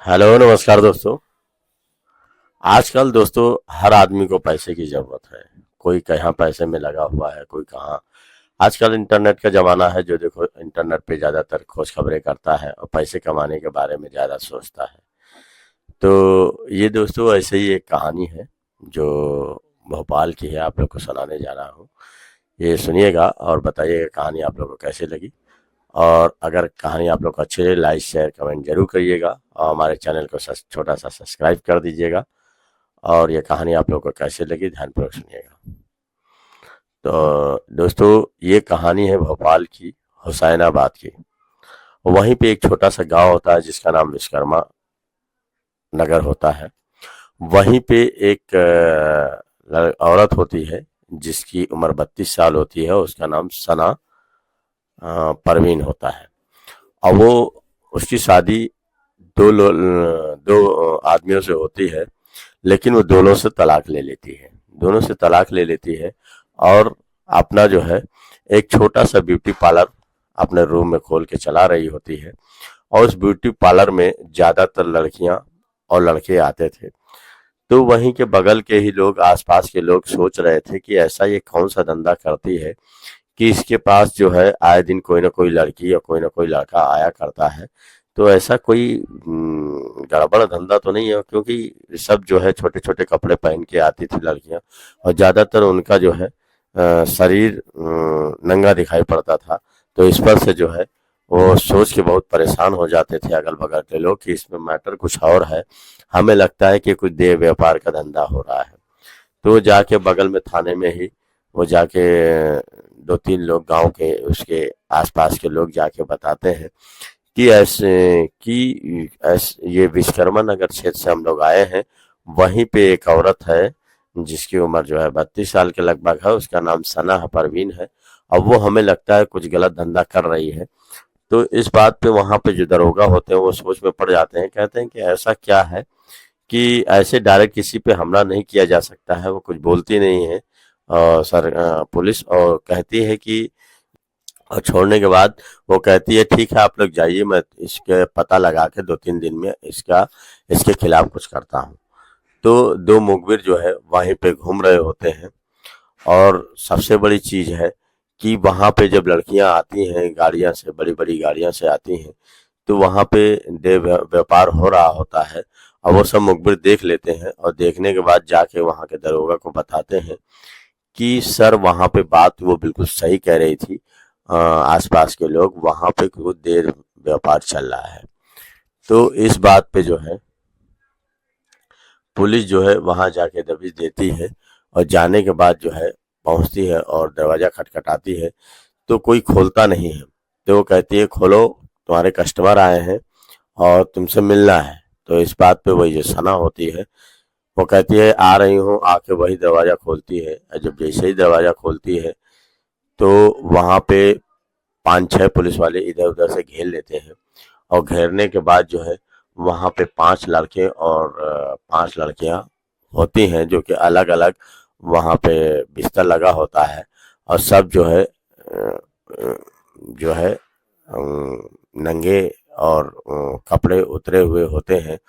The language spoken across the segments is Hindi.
हेलो नमस्कार दोस्तों। आजकल दोस्तों हर आदमी को पैसे की ज़रूरत है। कोई कहाँ पैसे में लगा हुआ है, कोई कहाँ। आजकल इंटरनेट का ज़माना है, जो देखो इंटरनेट पे ज़्यादातर खोज खबरें करता है और पैसे कमाने के बारे में ज़्यादा सोचता है। तो ये दोस्तों ऐसे ही एक कहानी है जो भोपाल की है, आप लोग को सुनाने जा रहा हूँ। ये सुनिएगा और बताइएगा कहानी आप लोग को कैसे लगी। और अगर कहानी आप लोग को अच्छी लगे, लाइक शेयर कमेंट जरूर करिएगा और हमारे चैनल को छोटा सा सब्सक्राइब कर दीजिएगा। और ये कहानी आप लोग को कैसे लगी ध्यानपूर्वक सुनिएगा। तो दोस्तों ये कहानी है भोपाल की, हुसैनाबाद की। वहीं पे एक छोटा सा गांव होता है जिसका नाम विश्वकर्मा नगर होता है। वहीं पे एक औरत होती है जिसकी उम्र 32 साल होती है। उसका नाम सना परवीन होता है। और वो उसकी शादी दो आदमियों से होती है, लेकिन वो दोनों से तलाक ले लेती है। दोनों से तलाक ले लेती है और अपना जो है एक छोटा सा ब्यूटी पार्लर अपने रूम में खोल के चला रही होती है। और उस ब्यूटी पार्लर में ज़्यादातर लड़कियां और लड़के आते थे। तो वहीं के बगल के ही लोग, आसपास के लोग सोच रहे थे कि ऐसा ये कौन सा धंधा करती है कि इसके पास जो है आए दिन कोई ना कोई लड़की या कोई ना कोई लड़का आया करता है। तो ऐसा कोई गड़बड़ धंधा तो नहीं है, क्योंकि सब जो है छोटे छोटे कपड़े पहन के आती थी लड़कियां। और ज्यादातर उनका जो है शरीर नंगा दिखाई पड़ता था। तो इस पर से जो है वो सोच के बहुत परेशान हो जाते थे अगल बगल के लोग कि इसमें मैटर कुछ और है। हमें लगता है कि कुछ देह व्यापार का धंधा हो रहा है। तो जाके बगल में थाने में ही वो जाके दो तीन लोग गांव के उसके आसपास के लोग जाके बताते हैं कि ये विश्वकर्मा नगर क्षेत्र से हम लोग आए हैं। वहीं पे एक औरत है जिसकी उम्र जो है 32 साल के लगभग है। उसका नाम सना परवीन है। और वो हमें लगता है कुछ गलत धंधा कर रही है। तो इस बात पे वहां पे जो दरोगा होते हैं वो सोच में पड़ जाते हैं। कहते हैं कि ऐसा क्या है कि ऐसे डायरेक्ट किसी पे हमला नहीं किया जा सकता है। वो कुछ बोलती नहीं है और पुलिस और कहती है कि, और छोड़ने के बाद वो कहती है ठीक है आप लोग जाइए, मैं इसके पता लगा के 2-3 दिन में इसके खिलाफ कुछ करता हूँ। तो दो मुखबिर जो है वहीं पे घूम रहे होते हैं। और सबसे बड़ी चीज है कि वहां पे जब लड़कियां आती हैं गाड़ियां से, बड़ी बड़ी गाड़ियां से आती हैं, तो वहां पे देह व्यापार हो रहा होता है। और वो सब मुखबिर देख लेते हैं और देखने के बाद जाके वहां के दरोगा को बताते हैं कि सर वहां पे बात वो बिल्कुल सही कह रही थी। आसपास के लोग वहां पे कुछ देर व्यापार चल रहा है। तो इस बात पे जो है पुलिस जो है वहां जाके दबिश देती है। और जाने के बाद जो है पहुंचती है और दरवाजा खटखटाती है तो कोई खोलता नहीं है। तो वो कहती है खोलो, तुम्हारे कस्टमर आए हैं और तुमसे मिलना है। तो इस बात पे वही जो सना होती है वो कहती है आ रही हूँ। आके वही दरवाजा खोलती है और जब जैसे ही दरवाजा खोलती है तो वहां पे 5-6 पुलिस वाले इधर उधर से घेर लेते हैं। और घेरने के बाद जो है वहां पे 5 लड़के और 5 लड़कियां होती हैं जो कि अलग अलग वहां पे बिस्तर लगा होता है। और सब जो है जो है नंगे और कपड़े उतरे हुए होते हैं।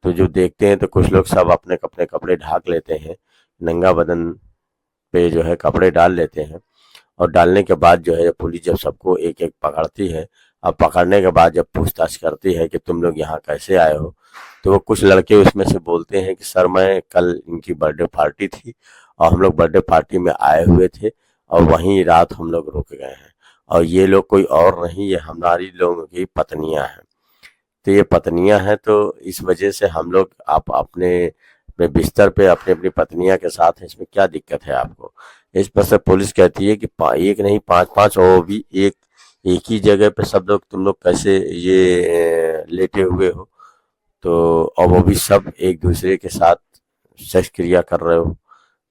तो जो देखते हैं तो कुछ लोग सब अपने अपने कपड़े ढाक लेते हैं, नंगा बदन पे जो है कपड़े डाल लेते हैं। और डालने के बाद जो है पुलिस जब सबको एक एक पकड़ती है और पकड़ने के बाद जब पूछताछ करती है कि तुम लोग यहाँ कैसे आए हो, तो वो कुछ लड़के उसमें से बोलते हैं कि सर मैं कल इनकी बर्थडे पार्टी थी और हम लोग बर्थडे पार्टी में आए हुए थे और वहीं रात हम लोग रुक गए हैं। और ये लोग कोई और नहीं, ये हमारी लोगों की पत्नियां हैं। तो ये पत्नियां हैं तो इस वजह से हम लोग आप अपने अपने बिस्तर पे अपनी अपनी पत्नियां के साथ हैं, इसमें क्या दिक्कत है आपको। इस पर से पुलिस कहती है कि एक नहीं 5-5 और भी एक ही जगह पे सब लोग, तुम लोग कैसे ये लेटे हुए हो। तो और वो भी सब एक दूसरे के साथ सेक्स क्रिया कर रहे हो।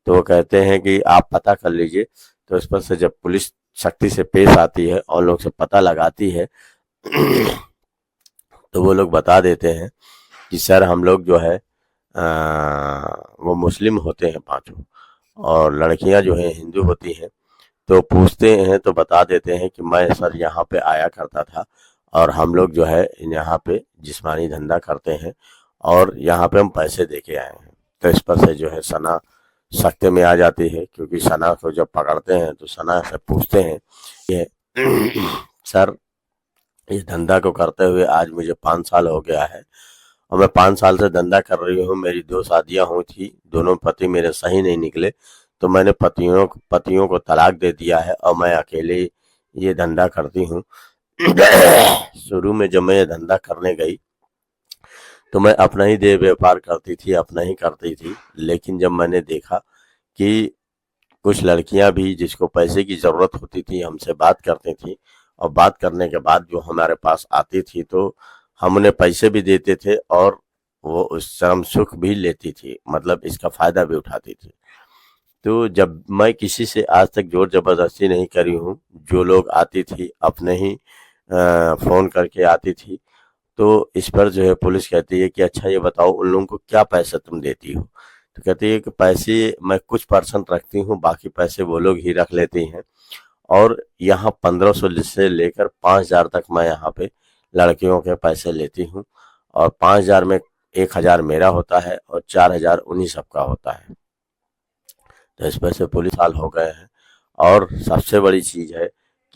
तो वो कहते हैं कि आप पता कर लीजिए। तो इस पर से जब पुलिस सख्ती से पेश आती है और लोग से पता लगाती है तो वो लोग बता देते हैं कि सर हम लोग जो है वो मुस्लिम होते हैं पांचों और लड़कियां जो है हिंदू होती हैं। तो पूछते हैं तो बता देते हैं कि मैं सर यहाँ पे आया करता था और हम लोग जो है यहाँ पे जिस्मानी धंधा करते हैं और यहाँ पे हम पैसे दे के आए हैं। तो इस पर से जो है सना सख्ते में आ जाती है, क्योंकि सना को जब पकड़ते हैं तो सना से पूछते हैं ये सर, इस धंधा को करते हुए आज मुझे 5 साल हो गया है और मैं 5 साल से धंधा कर रही हूँ। मेरी 2 शादियां हुई थी, दोनों पति मेरे सही नहीं निकले, तो मैंने पतियों को तलाक दे दिया है और मैं अकेले ये धंधा करती हूँ। शुरू में जब मैं ये धंधा करने गई तो मैं अपना ही देह व्यापार करती थी, अपना ही करती थी। लेकिन जब मैंने देखा कि कुछ लड़कियां भी जिसको पैसे की जरूरत होती थी हमसे बात करती थी, और बात करने के बाद जो हमारे पास आती थी तो हम उन्हें पैसे भी देते थे और वो उस चरम सुख भी लेती थी, मतलब इसका फायदा भी उठाती थी। तो जब मैं किसी से आज तक जोर जबरदस्ती नहीं करी हूँ, जो लोग आती थी अपने ही फोन करके आती थी। तो इस पर जो है पुलिस कहती है कि अच्छा ये बताओ उन लोगों को क्या पैसा तुम देती हो। तो कहती है कि पैसे मैं कुछ परसेंट रखती हूँ, बाकी पैसे वो लोग ही रख लेती हैं। और यहाँ 1500 से लेकर 5000 तक मैं यहाँ पे लड़कियों के पैसे लेती हूँ, और 5000 में 1000 मेरा होता है और 4000 उन्हीं सबका होता है। तो इस पर से पुलिस साल हो गए हैं। और सबसे बड़ी चीज है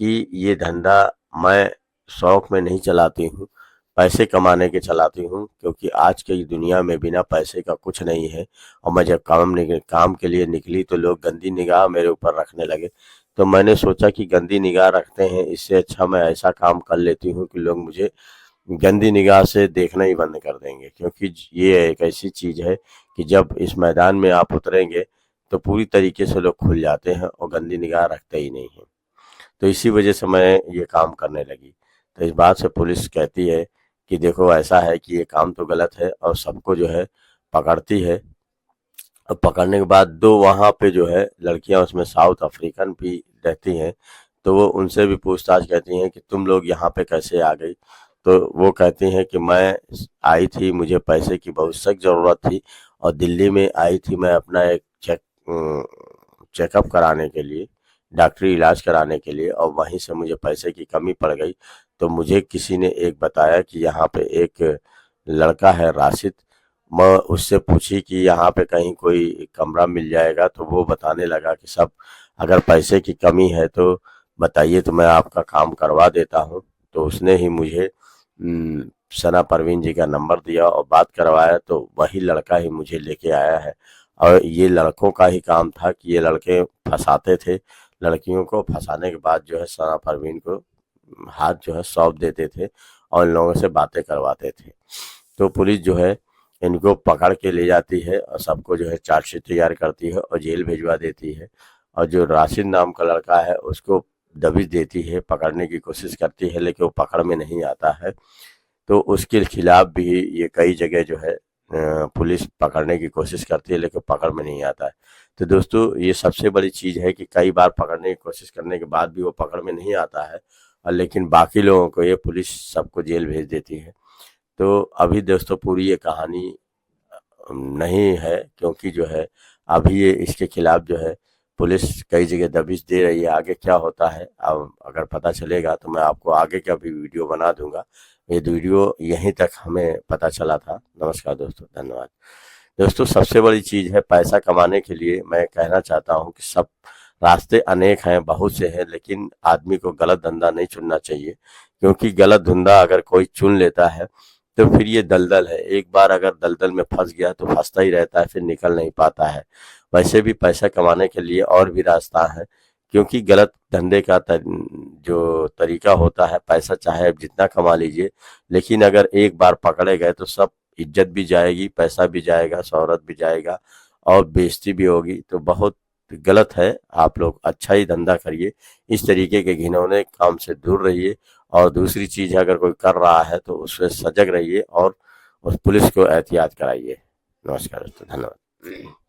कि ये धंधा मैं शौक में नहीं चलाती हूँ, पैसे कमाने के चलाती हूँ, क्योंकि आज की दुनिया में बिना पैसे का कुछ नहीं है। और मैं जब काम के लिए निकली तो लोग गंदी निगाह मेरे ऊपर रखने लगे। तो मैंने सोचा कि गंदी निगाह रखते हैं, इससे अच्छा मैं ऐसा काम कर लेती हूँ कि लोग मुझे गंदी निगाह से देखना ही बंद कर देंगे। क्योंकि ये एक ऐसी चीज है कि जब इस मैदान में आप उतरेंगे तो पूरी तरीके से लोग खुल जाते हैं और गंदी निगाह रखते ही नहीं हैं। तो इसी वजह से मैं ये काम करने लगी। तो इस बात से पुलिस कहती है कि देखो ऐसा है कि ये काम तो गलत है, और सबको जो है पकड़ती है। और पकड़ने के बाद दो वहाँ पे जो है लड़कियां, उसमें साउथ अफ्रीकन भी रहती हैं, तो वो उनसे भी पूछताछ करती हैं कि तुम लोग यहाँ पे कैसे आ गई। तो वो कहती हैं कि मैं आई थी, मुझे पैसे की बहुत सख्त ज़रूरत थी और दिल्ली में आई थी मैं अपना एक चेकअप कराने के लिए, डॉक्टरी इलाज कराने के लिए, और वहीं से मुझे पैसे की कमी पड़ गई। तो मुझे किसी ने एक बताया कि यहाँ पे एक लड़का है राशिद। मैं उससे पूछी कि यहाँ पे कहीं कोई कमरा मिल जाएगा, तो वो बताने लगा कि सब अगर पैसे की कमी है तो बताइए, तो मैं आपका काम करवा देता हूँ। तो उसने ही मुझे सना परवीन जी का नंबर दिया और बात करवाया, तो वही लड़का ही मुझे लेके आया है। और ये लड़कों का ही काम था कि ये लड़के फंसाते थे लड़कियों को, फंसाने के बाद जो है सना परवीन को हाथ जो है सौंप देते थे और इन लोगों से बातें करवाते थे। तो पुलिस जो है इनको पकड़ के ले जाती है और सबको जो है चार्जशीट तैयार करती है और जेल भिजवा देती है। और जो राशिद नाम का लड़का है उसको दबिश देती है, पकड़ने की कोशिश करती है, लेकिन वो पकड़ में नहीं आता है। तो उसके खिलाफ भी ये कई जगह जो है पुलिस पकड़ने की कोशिश करती है, लेकिन पकड़ में नहीं आता है। तो दोस्तों ये सबसे बड़ी चीज़ है कि कई बार पकड़ने की कोशिश करने के बाद भी वो पकड़ में नहीं आता है, और लेकिन बाकी लोगों को ये पुलिस सबको जेल भेज देती है। तो अभी दोस्तों पूरी ये कहानी नहीं है, क्योंकि जो है अभी ये इसके खिलाफ जो है पुलिस कई जगह दबिश दे रही है। आगे क्या होता है अब अगर पता चलेगा तो मैं आपको आगे का भी वीडियो बना दूंगा। ये वीडियो यहीं तक हमें पता चला था। नमस्कार दोस्तों, धन्यवाद। दोस्तों सबसे बड़ी चीज़ है पैसा कमाने के लिए मैं कहना चाहता हूँ कि सब रास्ते अनेक हैं, बहुत से हैं, लेकिन आदमी को गलत धंधा नहीं चुनना चाहिए। क्योंकि गलत धंधा अगर कोई चुन लेता है तो फिर ये दलदल है, एक बार अगर दलदल में फंस गया तो फंसता ही रहता है, फिर निकल नहीं पाता है। वैसे भी पैसा कमाने के लिए और भी रास्ता है, क्योंकि गलत धंधे का जो तरीका होता है, पैसा चाहे आप जितना कमा लीजिए, लेकिन अगर एक बार पकड़े गए तो सब इज्जत भी जाएगी, पैसा भी जाएगा, शोहरत भी जाएगा और बेइज्जती भी होगी। तो बहुत गलत है। आप लोग अच्छा ही धंधा करिए, इस तरीके के घिनौने काम से दूर रहिए। और दूसरी चीज़ है, अगर कोई कर रहा है तो उससे सजग रहिए और उस पुलिस को एहतियात कराइए। नमस्कार दोस्तों, धन्यवाद।